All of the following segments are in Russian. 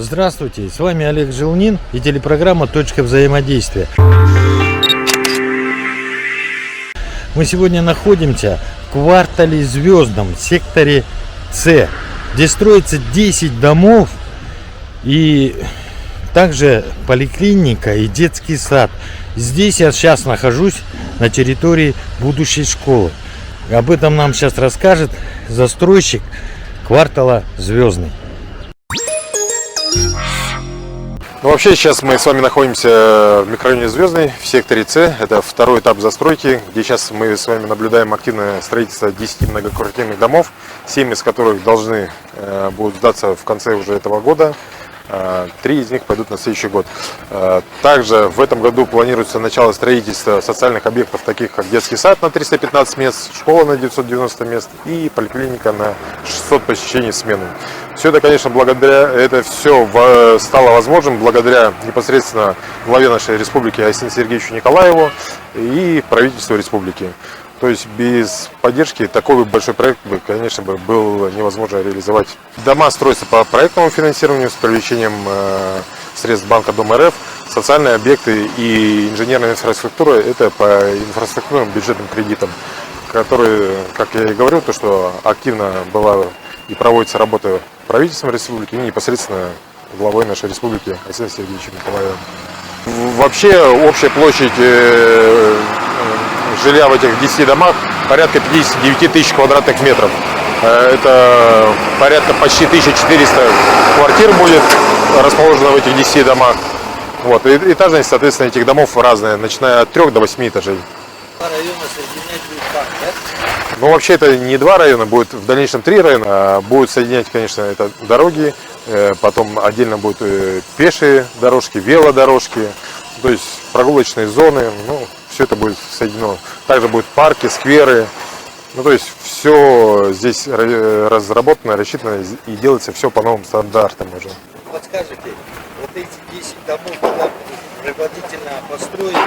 Здравствуйте, с вами Олег Желнин и телепрограмма «Точка взаимодействия». Мы сегодня находимся в квартале Звездном, секторе С, где строится 10 домов и также поликлиника и детский сад. Здесь я сейчас нахожусь на территории будущей школы. Об этом нам сейчас расскажет застройщик квартала Звездный. Ну, вообще сейчас мы с вами находимся в микрорайоне Звездный, в секторе С. Это второй этап застройки, где сейчас мы с вами наблюдаем активное строительство 10 многоквартирных домов, 7 из которых должны будут сдаться в конце уже этого года. 3 из них пойдут на следующий год. Также в этом году планируется начало строительства социальных объектов, таких как детский сад на 315 мест, школа на 990 мест и поликлиника на 600 посещений в смену. Все это, конечно, это все стало возможным благодаря непосредственно главе нашей республики Айсену Сергеевичу Николаеву и правительству республики. То есть без поддержки такой большой проект, конечно, было невозможно реализовать. Дома строятся по проектному финансированию с привлечением средств Банка Дом РФ. Социальные объекты и инженерная инфраструктура – это по инфраструктурным бюджетным кредитам, которые, как я и говорил, то, что активно была и проводится работа правительством республики и непосредственно главой нашей республики Айсеном Сергеевичем Николаевым. Вообще общая площадь жилья в этих 10 домах порядка 59 тысяч квадратных метров. Это порядка почти 1400 квартир будет расположено в этих 10 домах. Вот. И этажность, соответственно, этих домов разная, начиная от 3 до 8 этажей. Два района соединять будет как, да? Ну, вообще это не 2 района, будет в дальнейшем 3 района. Будут соединять, конечно, это дороги, потом отдельно будут пешие дорожки, велодорожки, то есть прогулочные зоны. Ну, все это будет соединено. Также будут парки, скверы. Ну, то есть все здесь разработано, рассчитано и делается все по новым стандартам уже. Подскажите, вот эти 10 домов, когда предварительно построены,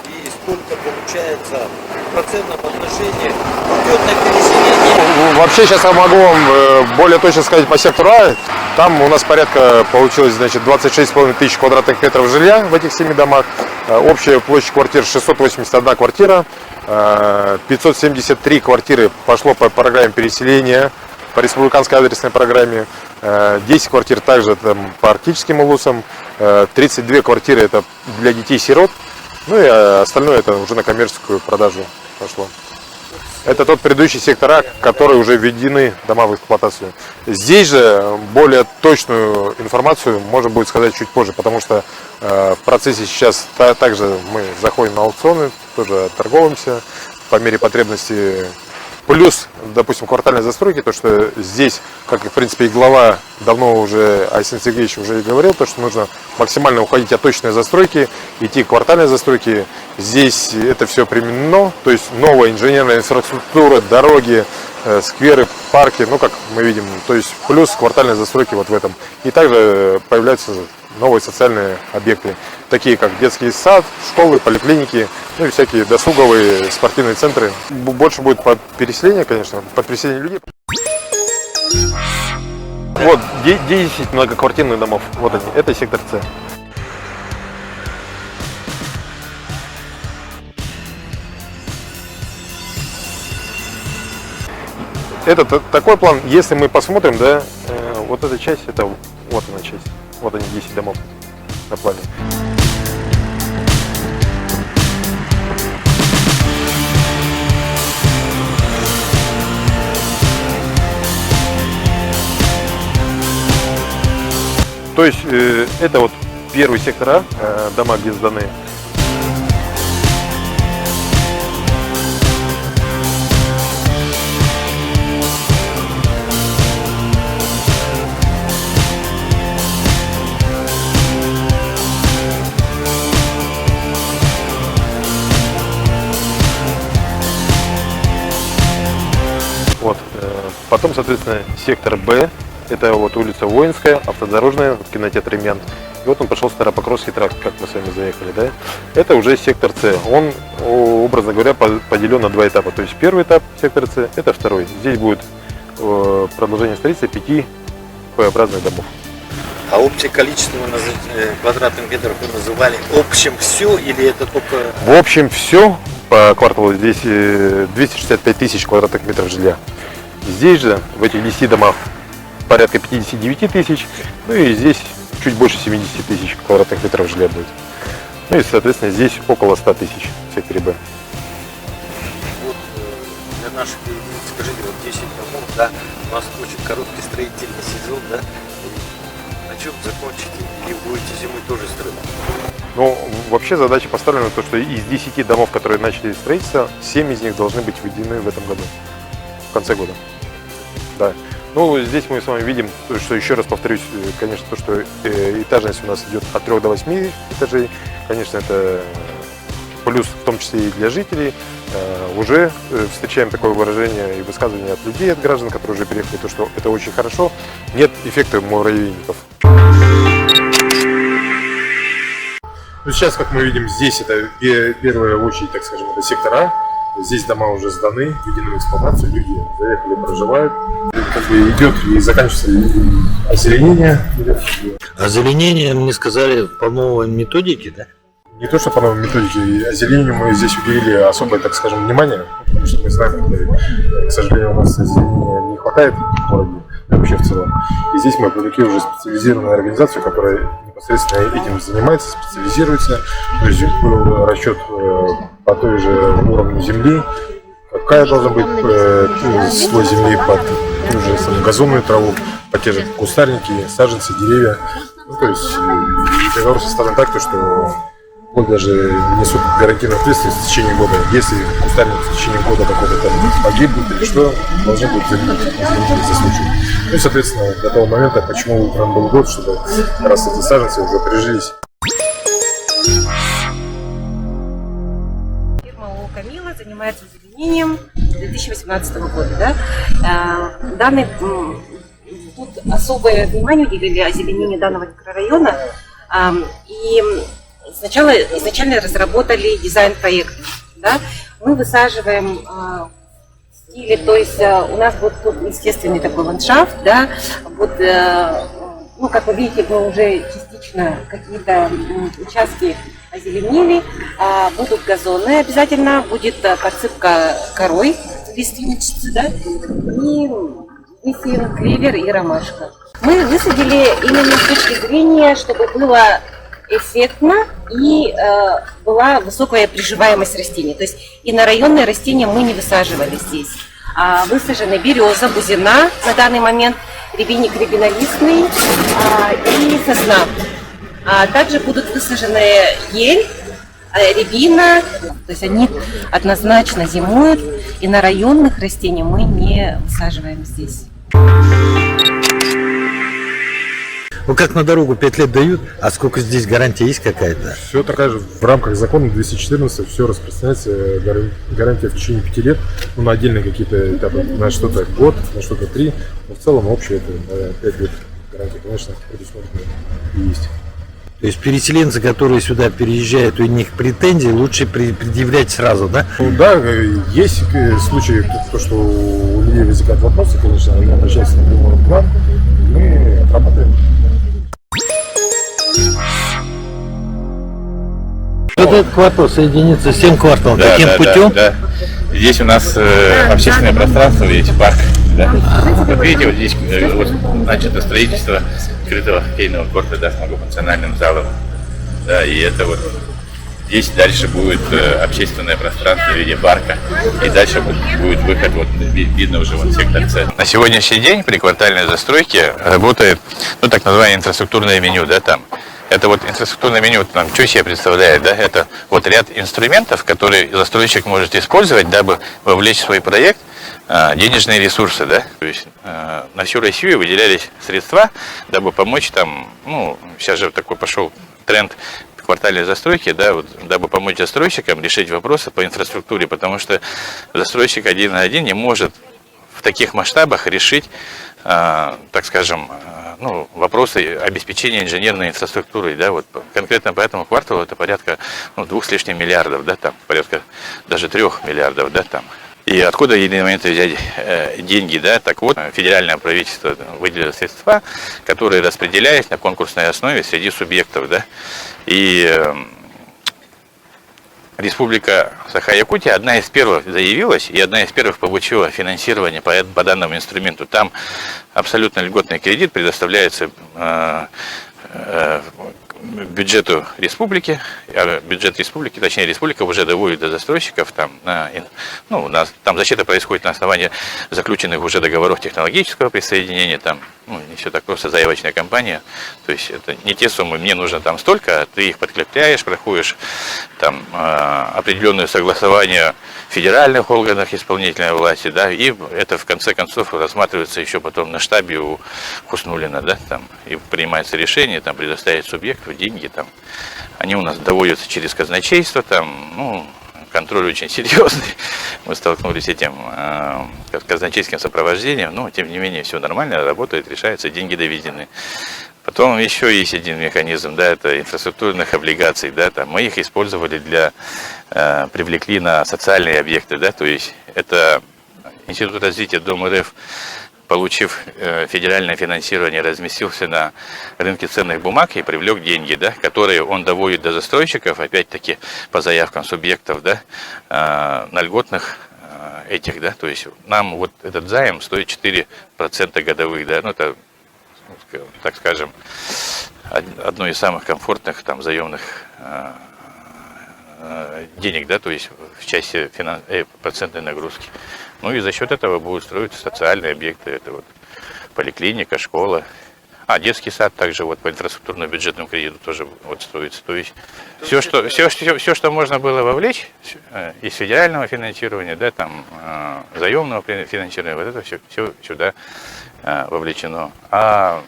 и сколько получается в процентном отношении идет на переселение? Вообще сейчас я могу вам более точно сказать по сектору А. Там у нас порядка получилось, значит, 26,5 тысяч квадратных метров жилья в этих 7 домах. Общая площадь квартир 681 квартира. 573 квартиры пошло по программе переселения, по республиканской адресной программе. 10 квартир также там, по арктическим улусам. 32 квартиры это для детей-сирот. Ну и остальное это уже на коммерческую продажу пошло. Это тот предыдущий сектор А, который уже введены дома в эксплуатацию. Здесь же более точную информацию можно будет сказать чуть позже, потому что в процессе сейчас также мы заходим на аукционы, тоже торговаемся по мере потребности. Плюс, допустим, квартальной застройки, то что здесь, как и в принципе и глава давно уже Айсен Сергеевич уже и говорил, то что нужно максимально уходить от точной застройки, идти к квартальной застройке. Здесь это все применено, то есть новая инженерная инфраструктура, дороги, скверы, парки, ну как мы видим, то есть плюс квартальной застройки вот в этом. И также появляются новые социальные объекты, такие как детский сад, школы, поликлиники, ну и всякие досуговые спортивные центры. Больше будет под переселение, конечно, под переселение людей. Вот 10 многоквартирных домов, вот они, это сектор С. Это такой план, если мы посмотрим, да, вот эта часть, это вот она часть. Вот они, 10 домов на плане. То есть это вот первый сектор А, дома, где сданы. Вот. Потом, соответственно, сектор Б, это вот улица Воинская, автодорожная, кинотеатр Ремян. И вот он пошел Старопокровский тракт, как мы с вами заехали, да? Это уже сектор С. Он, образно говоря, поделен на 2 этапа. То есть первый этап сектора С, это второй. Здесь будет продолжение строительства 5 П-образных домов. А общее количество квадратных метров вы называли общем все или это только... В общем, все по кварталу здесь 265 тысяч квадратных метров жилья. Здесь же, в этих 10 домах, порядка 59 тысяч, ну и здесь чуть больше 70 тысяч квадратных метров жилья будет. Ну и, соответственно, здесь около 100 тысяч в секторе Б. Вот для наших людей, скажите, вот 10 домов, да, у нас очень короткий строительный сезон, да, на чем закончите или будете зимой тоже строить? Ну, вообще задача поставлена то, что из 10 домов, которые начали строиться, 7 из них должны быть введены в этом году, в конце года. Да. Ну, здесь мы с вами видим, что, еще раз повторюсь, конечно, то, что этажность у нас идет от 3 до 8 этажей. Конечно, это плюс в том числе и для жителей. Уже встречаем такое выражение и высказывание от людей, от граждан, которые уже переехали, то, что это очень хорошо. Нет эффекта муравейников. Ну, сейчас, как мы видим, здесь это первая очередь, так скажем, это сектор А. Здесь дома уже сданы, введены в эксплуатацию, люди заехали, проживают. Как бы идет и заканчивается озеленение. Озеленение, мне сказали, по новой методике, да? Не то, что по новой методике, озеленению мы здесь уделили особое, так скажем, внимание, потому что мы знаем, что, к сожалению, у нас озеленения не хватает в городе, вообще в целом. И здесь мы привлекли уже специализированную организацию, которая непосредственно этим занимается, специализируется. То есть был расчет по той же уровню земли, какая должна быть слой земли под ту же самую газонную траву, под те же кустарники, саженцы, деревья. Ну, то есть договор составлен так, что вот даже несут гарантийную ответственность в течение года. Если кустарник в течение года какой-то там погибнет или что, должны будут заменить за случай. Ну и, соответственно, до того момента, почему выбран был год, чтобы раз эти саженцы уже прижились. Фирма ООО «Камила» занимается озеленением 2018 года. Да? Тут особое внимание уделили озеленению данного микрорайона. И изначально разработали дизайн-проект. Да? Мы высаживаем в стиле, то есть у нас будет тут естественный такой ландшафт, да? Вот, ну, как вы видите, мы уже частично какие-то участки озеленили, будут газоны обязательно, будет подсыпка корой лиственничцы, да? И высеян клевер и ромашка. Мы высадили именно с точки зрения, чтобы было эффектно и была высокая приживаемость растений. То есть и на районные растения мы не высаживали здесь. Высажены береза, бузина на данный момент, рябиник рябинолистный и сосна. Также будут высажены ель, рябина. То есть они однозначно зимуют, и на районных растениях мы не высаживаем здесь. Ну как на дорогу 5 лет дают, а сколько здесь гарантия есть какая-то? Все такая же в рамках закона 214, все распространяется, гарантия в течение 5 лет, ну, на отдельные какие-то этапы, на что-то год, на что-то 3, но в целом общее это 5 лет гарантия, конечно, предусмотрено и есть. То есть переселенцы, которые сюда переезжают, у них претензии лучше предъявлять сразу, да? Ну, да, есть случаи, то, что у людей возникают вопросы, конечно, они обращаются напрямую к нам, и мы отрабатываем. Вот этот квартал соединится с тем кварталом. Да, каким да, путем? Да, да. Здесь у нас общественное пространство, видите, парк. Да? Вот видите, вот здесь вот, начато строительство крытого хоккейного корта, да, с многофункциональным залом. Да, и это вот здесь дальше будет общественное пространство в виде парка. И дальше будет выход, вот видно уже вот сектор С. На сегодняшний день при квартальной застройке работает, ну, так называемое инфраструктурное меню, да, там. Это вот инфраструктурное меню, там, что себе представляет, да, это вот ряд инструментов, которые застройщик может использовать, дабы вовлечь в свой проект денежные ресурсы, да, то есть на всю Россию выделялись средства, дабы помочь там, ну, сейчас же такой пошел тренд квартальной застройки, да, вот, дабы помочь застройщикам решить вопросы по инфраструктуре, потому что застройщик один на один не может в таких масштабах решить, так скажем, ну, вопросы обеспечения инженерной инфраструктурой, да, вот конкретно по этому кварталу это порядка 2 с лишним миллиардов, да, там порядка даже 3 миллиардов, да, там И откуда в единый момент взять деньги, да? Так вот, федеральное правительство выделило средства, которые распределялись на конкурсной основе среди субъектов, да? И Республика Саха-Якутия одна из первых заявилась и одна из первых получила финансирование по данному инструменту. Там абсолютно льготный кредит предоставляется бюджету республики, бюджет республики, точнее республика уже доводит до застройщиков, там, там защита происходит на основании заключенных уже договоров технологического присоединения, там, не все так просто, заявочная кампания, то есть это не те суммы, мне нужно там столько, а ты их подкрепляешь, проходишь там определенное согласование в федеральных органах исполнительной власти, да, и это в конце концов рассматривается еще потом на штабе у Хуснуллина, да, там, и принимается решение, там, предоставить субъекту деньги, там, они у нас доводятся через казначейство, там, контроль очень серьезный, мы столкнулись с этим казначейским сопровождением, но тем не менее все нормально, работает, решается, деньги доведены. Потом еще есть один механизм, да, это инфраструктурных облигаций, да, там мы их использовали привлекли на социальные объекты, да, то есть это Институт развития Дом РФ, получив федеральное финансирование, разместился на рынке ценных бумаг и привлек деньги, да, которые он доводит до застройщиков, опять-таки по заявкам субъектов, да, на льготных этих, да, то есть нам вот этот займ стоит 4% годовых, да, это, так скажем, одно из самых комфортных там заемных денег, да, то есть в части процентной нагрузки. И за счет этого будут строиться социальные объекты, это вот поликлиника, школа, детский сад также вот по инфраструктурно-бюджетному кредиту тоже вот строится. То есть все, что можно было вовлечь из федерального финансирования, да, там заемного финансирования, вот это все сюда вовлечено. А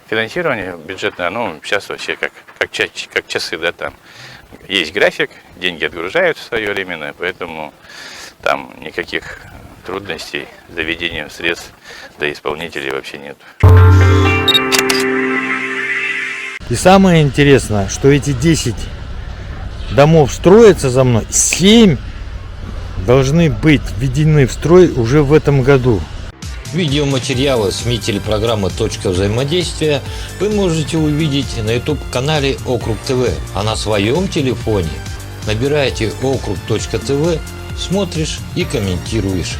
финансирование бюджетное, сейчас вообще как часы, да, там есть график, деньги отгружаются своевременно, поэтому там никаких трудностей с доведением средств до исполнителей вообще нет. И самое интересное, что эти 10 домов строятся за мной, 7 должны быть введены в строй уже в этом году. Видеоматериалы СМИ телепрограммы «Точка взаимодействия» вы можете увидеть на YouTube-канале Округ ТВ, а на своем телефоне набирайте Округ.тв, смотришь и комментируешь.